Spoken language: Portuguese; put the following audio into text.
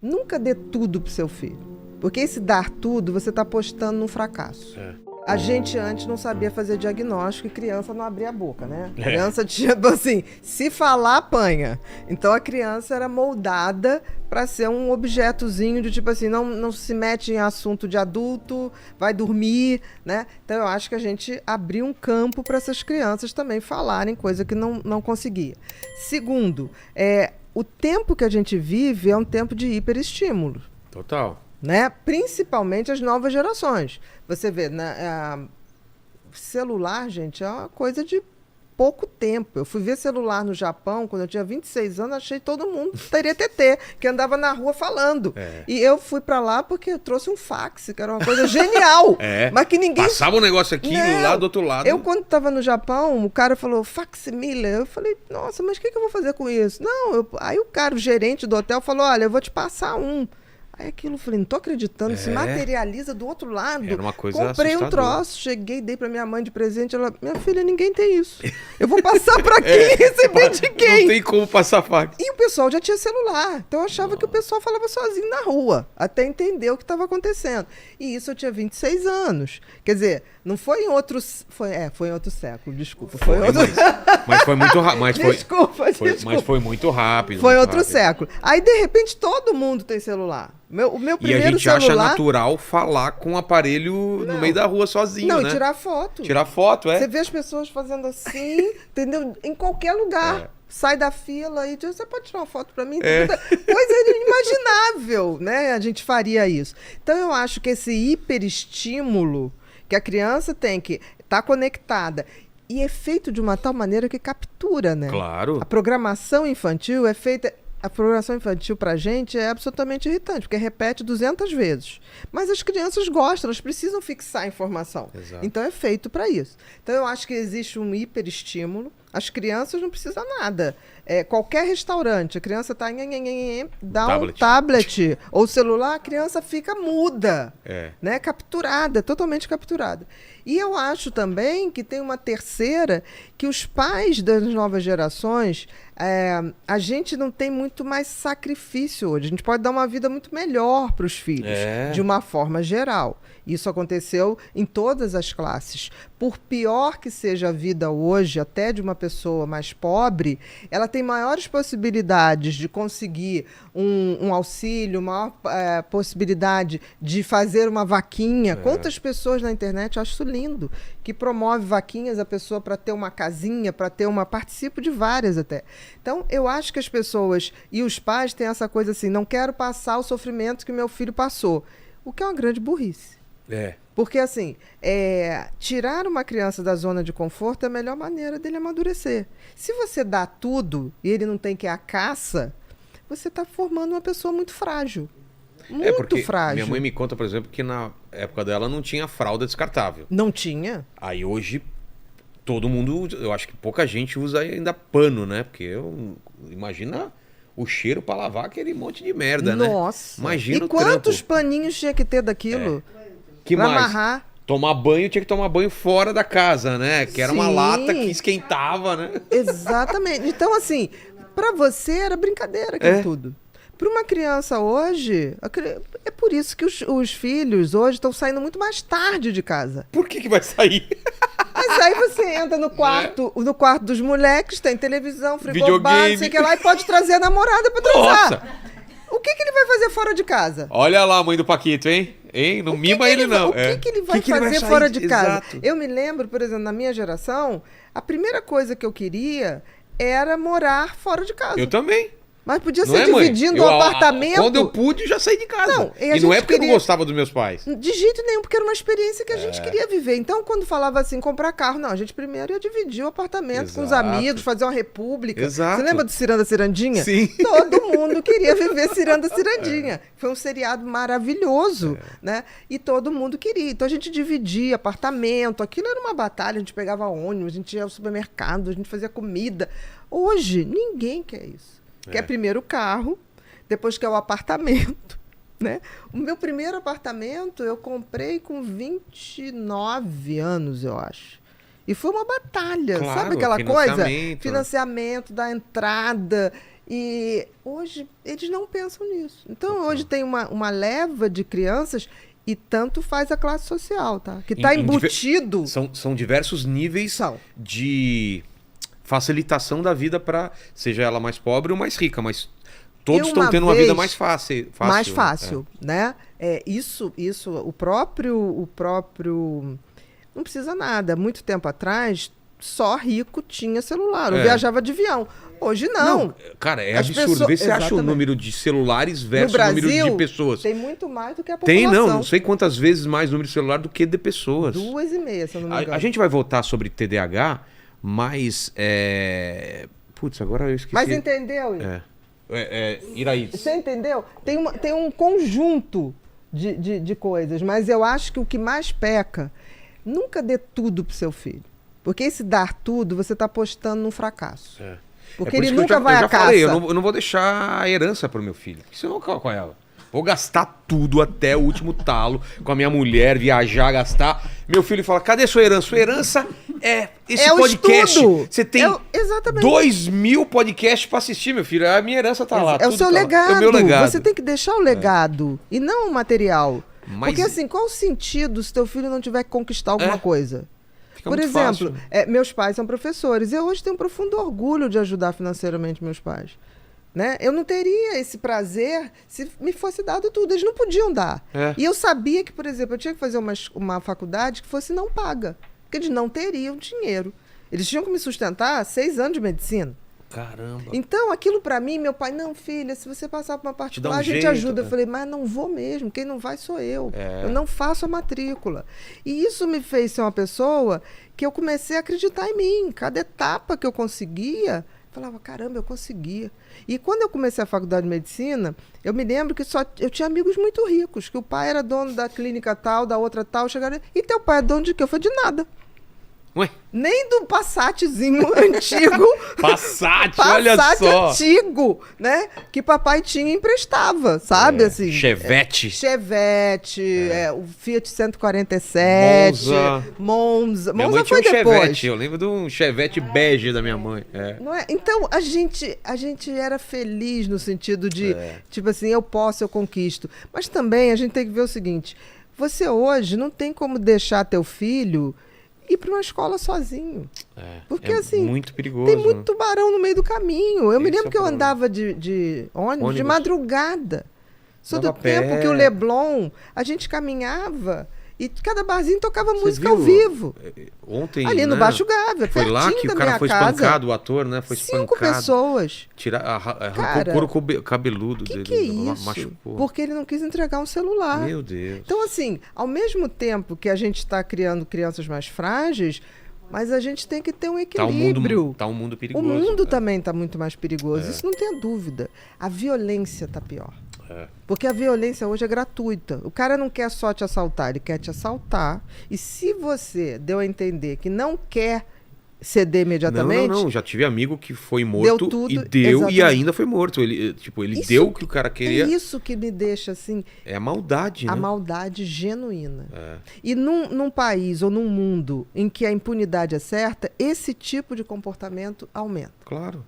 nunca dê tudo pro seu filho. Porque esse dar tudo, você está apostando num fracasso. A gente antes não sabia fazer diagnóstico e criança não abria a boca, né? Criança tinha, assim, se falar, apanha. Então a criança era moldada para ser um objetozinho de tipo assim, não se mete em assunto de adulto, vai dormir, né? Então eu acho que a gente abriu um campo para essas crianças também falarem, coisa que não conseguia. Segundo, o tempo que a gente vive é um tempo de hiperestímulo. Total. Né? Principalmente as novas gerações. Você vê, celular, gente, é uma coisa de pouco tempo. Eu fui ver celular no Japão, quando eu tinha 26 anos, achei todo mundo teria TT, que andava na rua falando. E eu fui pra lá porque eu trouxe um fax, que era uma coisa genial. Mas que ninguém... Passava um negócio aqui, lá do outro lado. Eu, quando tava no Japão, o cara falou facsimile. Eu falei, nossa, mas o que eu vou fazer com isso? Aí o cara, o gerente do hotel, falou, olha, eu vou te passar um. Aí aquilo, eu falei, não tô acreditando, se materializa do outro lado. Era uma coisa Comprei assustadora. um troço, cheguei, dei pra minha mãe de presente, ela, minha filha, ninguém tem isso. Eu vou passar pra quem? Receber de quem? Não tem como passar fax. E o pessoal já tinha celular, então eu achava que o pessoal falava sozinho na rua, até entender o que estava acontecendo. E isso eu tinha 26 anos. Quer dizer, não foi em outro... Foi em outro século, desculpa. Foi outro... Mas foi muito rápido. Desculpa. Mas foi muito rápido. Foi muito outro rápido. século. Aí, de repente, todo mundo tem celular. O meu primeiro E a gente celular... acha natural falar com um aparelho no meio da rua sozinho, né? e tirar foto. Tirar foto, Você vê as pessoas fazendo assim, entendeu? Em qualquer lugar. Sai da fila e diz, você pode tirar uma foto pra mim? Coisa inimaginável, né? A gente faria isso. Então, eu acho que esse hiperestímulo que a criança tem que estar conectada e é feito de uma tal maneira que captura, né? Claro. A programação infantil é feita... A programação infantil pra gente é absolutamente irritante, porque repete 200 vezes. Mas as crianças gostam, elas precisam fixar a informação. Exato. Então é feito para isso. Então eu acho que existe um hiperestímulo. As crianças não precisam nada. Qualquer restaurante, a criança está dá um tablet ou celular, a criança fica muda, né? Capturada, totalmente capturada. E eu acho também que tem uma terceira, que os pais das novas gerações, a gente não tem muito mais sacrifício hoje. A gente pode dar uma vida muito melhor para os filhos, de uma forma geral. Isso aconteceu em todas as classes. Por pior que seja a vida hoje, até de uma pessoa mais pobre, ela tem maiores possibilidades de conseguir um auxílio, maior possibilidade de fazer uma vaquinha. Quantas pessoas na internet, eu acho isso lindo, que promove vaquinhas a pessoa para ter uma casinha, para ter uma... Participo de várias até. Então, eu acho que as pessoas e os pais têm essa coisa assim, não quero passar o sofrimento que meu filho passou. O que é uma grande burrice. Porque, assim, tirar uma criança da zona de conforto é a melhor maneira dele amadurecer. Se você dá tudo e ele não tem que ir à caça, você está formando uma pessoa muito frágil. Muito frágil. Minha mãe me conta, por exemplo, que na época dela não tinha fralda descartável. Não tinha? Aí hoje, todo mundo, eu acho que pouca gente usa ainda pano, né? Porque imagina... O cheiro pra lavar aquele monte de merda, né? Nossa. Imagina e quantos paninhos tinha que ter daquilo? Que pra mais? Amarrar. Tomar banho, tinha que tomar banho fora da casa, né? Que era uma Sim. lata que esquentava, né? Exatamente. Então, assim, pra você era brincadeira aquilo tudo. Para uma criança hoje, é por isso que os filhos hoje estão saindo muito mais tarde de casa. Por que vai sair? Mas aí você entra no quarto dos moleques, tem televisão, frigobar, não sei o que lá, e pode trazer a namorada pra transar. Nossa! O que ele vai fazer fora de casa? Olha lá a mãe do Paquito, hein? Não mima ele, não. O que ele vai fazer fora de casa? Exato. Eu me lembro, por exemplo, na minha geração, a primeira coisa que eu queria era morar fora de casa. Eu também. Mas podia ser dividindo o apartamento. Quando eu pude, já saí de casa. Não, e não é porque eu não gostava dos meus pais. De jeito nenhum, porque era uma experiência que a gente queria viver. Então, quando falava assim, comprar carro, não, a gente primeiro ia dividir o apartamento com os amigos, fazer uma república. Exato. Você lembra do Ciranda Cirandinha? Sim. Todo mundo queria viver Ciranda Cirandinha. Foi um seriado maravilhoso, né? E todo mundo queria. Então, a gente dividia apartamento. Aquilo era uma batalha. A gente pegava ônibus, a gente ia ao supermercado, a gente fazia comida. Hoje, ninguém quer isso. Quer primeiro o carro, depois quer o apartamento, né? O meu primeiro apartamento eu comprei com 29 anos, eu acho. E foi uma batalha, claro, sabe aquela coisa? Financiamento da entrada. E hoje eles não pensam nisso. Então hoje tem uma leva de crianças e tanto faz a classe social, tá? Que está embutido. São diversos níveis de facilitação da vida para seja ela mais pobre ou mais rica, mas todos estão tendo uma vida mais fácil. Mais fácil, né? Isso, o próprio... Não precisa nada. Muito tempo atrás, só rico tinha celular. Eu viajava de avião. Hoje não. Cara, é absurdo. Vê se você acha o número de celulares versus o número de pessoas. Tem muito mais do que a população. Não sei quantas vezes mais número de celular do que de pessoas. 2,5, se eu não me engano. A gente vai voltar sobre TDAH, mas... Putz, agora eu esqueci. Mas entendeu? Iraídes. Você entendeu? Tem um conjunto de coisas, mas eu acho que o que mais peca, nunca dê tudo pro seu filho. Porque esse dar tudo, você está apostando num fracasso. Porque por ele isso nunca vai à caça. Falei, eu não vou deixar a herança pro meu filho. Porque senão eu não com ela. Vou gastar tudo até o último talo com a minha mulher, viajar, gastar. Meu filho fala, cadê sua herança? Sua herança é esse podcast. Estudo. Você tem 2.000 podcasts para assistir, meu filho. A minha herança tá lá. É o seu legado. É o meu legado. Você tem que deixar o legado e não o material. Porque assim, qual o sentido se teu filho não tiver que conquistar alguma coisa? Por exemplo, meus pais são professores. Eu hoje tenho um profundo orgulho de ajudar financeiramente meus pais. Né? Eu não teria esse prazer se me fosse dado tudo. Eles não podiam dar. E eu sabia que, por exemplo, eu tinha que fazer uma faculdade que fosse não paga. Porque eles não teriam dinheiro. Eles tinham que me sustentar 6 anos de medicina. Caramba. Então, aquilo para mim, meu pai, não, filha, se você passar por uma particular, a gente ajuda. Eu falei, mas não vou mesmo, quem não vai sou eu. Eu não faço a matrícula. E isso me fez ser uma pessoa que eu comecei a acreditar em mim. Cada etapa que eu conseguia, eu falava, caramba, eu conseguia. E quando eu comecei a faculdade de medicina, eu me lembro que eu tinha amigos muito ricos, que o pai era dono da clínica tal, da outra tal, chegaram, e teu pai é dono de quê? Eu falei, de nada. Ué? Nem do Passatzinho antigo. Passat, olha só. Antigo, né? Que papai tinha e emprestava, sabe? Assim, Chevette. O Fiat 147. Monza. Minha mãe tinha um Chevette. Eu lembro de um Chevette bege da minha mãe. Não é? Então, a gente era feliz no sentido de, tipo assim, eu posso, eu conquisto. Mas também a gente tem que ver o seguinte, você hoje não tem como deixar teu filho ir para uma escola sozinho. Porque assim, muito perigoso, tem muito tubarão no meio do caminho. Eu me lembro que eu problema. andava de ônibus de madrugada. Sou do Dava tempo que o Leblon, a gente caminhava e cada barzinho tocava música ao vivo. Ontem, ali no Baixo Gávea, foi lá que o cara foi espancado, o ator, né? Foi 5 pessoas. Arrancou o couro cabeludo dele. Que é isso? Machucou. Porque ele não quis entregar um celular. Meu Deus. Então, assim, ao mesmo tempo que a gente está criando crianças mais frágeis, mas a gente tem que ter um equilíbrio. Tá um mundo perigoso. O mundo também está muito mais perigoso. Isso não tem dúvida. A violência está pior. Porque a violência hoje é gratuita. O cara não quer só te assaltar, ele quer te assaltar. E se você deu a entender que não quer ceder imediatamente... Não. Já tive amigo que foi morto deu, e ainda foi morto. Ele deu o que o cara queria. É isso que me deixa assim... É a maldade, né? A maldade genuína. E num país ou num mundo em que a impunidade é certa, esse tipo de comportamento aumenta. Claro.